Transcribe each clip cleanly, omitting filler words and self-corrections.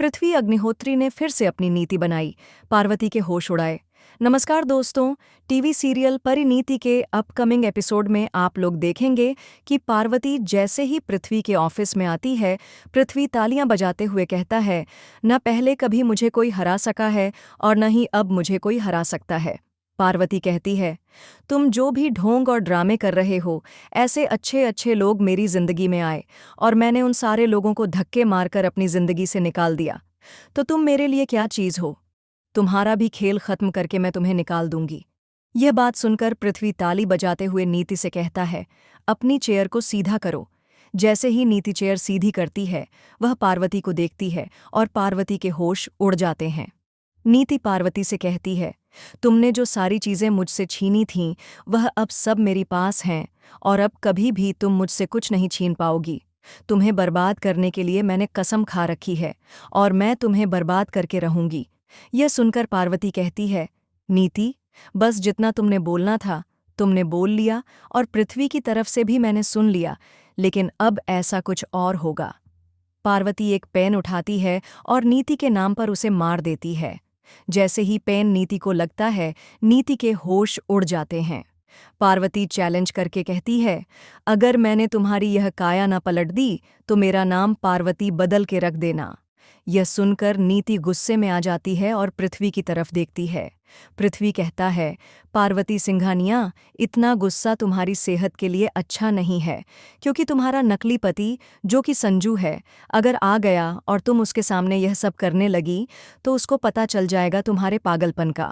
पृथ्वी अग्निहोत्री ने फिर से अपनी नीति बनाई, पार्वती के होश उड़ाए। नमस्कार दोस्तों, टीवी सीरियल परिणीति के अपकमिंग एपिसोड में आप लोग देखेंगे कि पार्वती जैसे ही पृथ्वी के ऑफिस में आती है, पृथ्वी तालियां बजाते हुए कहता है, न पहले कभी मुझे कोई हरा सका है और न ही अब मुझे कोई हरा सकता है। पार्वती कहती है, तुम जो भी ढोंग और ड्रामे कर रहे हो, ऐसे अच्छे अच्छे लोग मेरी जिंदगी में आए और मैंने उन सारे लोगों को धक्के मारकर अपनी जिंदगी से निकाल दिया, तो तुम मेरे लिए क्या चीज हो? तुम्हारा भी खेल खत्म करके मैं तुम्हें निकाल दूंगी। यह बात सुनकर पृथ्वी ताली बजाते हुए नीति से कहता है, अपनी चेयर को सीधा करो। जैसे ही नीति चेयर सीधी करती है, वह पार्वती को देखती है और पार्वती के होश उड़ जाते हैं। नीति पार्वती से कहती है, तुमने जो सारी चीजें मुझसे छीनी थीं, वह अब सब मेरे पास हैं और अब कभी भी तुम मुझसे कुछ नहीं छीन पाओगी। तुम्हें बर्बाद करने के लिए मैंने कसम खा रखी है और मैं तुम्हें बर्बाद करके रहूंगी। यह सुनकर पार्वती कहती है, नीति, बस जितना तुमने बोलना था तुमने बोल लिया और पृथ्वी की तरफ से भी मैंने सुन लिया, लेकिन अब ऐसा कुछ और होगा। पार्वती एक पेन उठाती है और नीति के नाम पर उसे मार देती है। जैसे ही पेन नीति को लगता है, नीति के होश उड़ जाते हैं। पार्वती चैलेंज करके कहती है, अगर मैंने तुम्हारी यह काया न पलट दी तो मेरा नाम पार्वती बदल के रख देना। यह सुनकर नीति गुस्से में आ जाती है और पृथ्वी की तरफ देखती है। पृथ्वी कहता है, पार्वती सिंघानिया, इतना गुस्सा तुम्हारी सेहत के लिए अच्छा नहीं है, क्योंकि तुम्हारा नकली पति जो कि संजू है, अगर आ गया और तुम उसके सामने यह सब करने लगी तो उसको पता चल जाएगा तुम्हारे पागलपन का।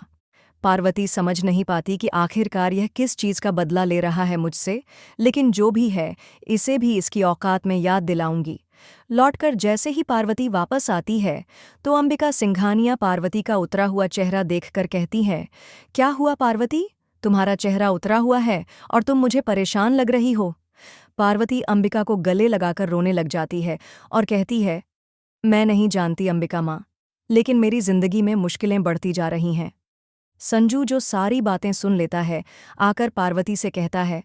पार्वती समझ नहीं पाती कि आखिरकार यह किस चीज़ का बदला ले रहा है मुझसे, लेकिन जो भी है, इसे भी इसकी औकात में याद दिलाऊंगी। लौटकर जैसे ही पार्वती वापस आती है, तो अंबिका सिंघानिया पार्वती का उतरा हुआ चेहरा देखकर कहती है, क्या हुआ पार्वती, तुम्हारा चेहरा उतरा हुआ है और तुम मुझे परेशान लग रही हो। पार्वती अंबिका को गले लगाकर रोने लग जाती है और कहती है, मैं नहीं जानती अंबिका माँ, लेकिन मेरी जिंदगी में मुश्किलें बढ़ती जा रही हैं। संजू जो सारी बातें सुन लेता है, आकर पार्वती से कहता है,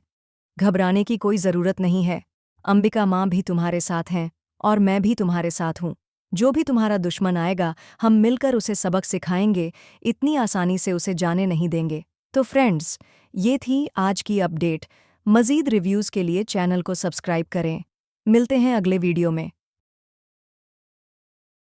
घबराने की कोई ज़रूरत नहीं है, अंबिका माँ भी तुम्हारे साथ हैं और मैं भी तुम्हारे साथ हूँ। जो भी तुम्हारा दुश्मन आएगा, हम मिलकर उसे सबक सिखाएंगे, इतनी आसानी से उसे जाने नहीं देंगे। तो फ्रेंड्स, ये थी आज की अपडेट। मज़ीद रिव्यूज़ के लिए चैनल को सब्सक्राइब करें। मिलते हैं अगले वीडियो में।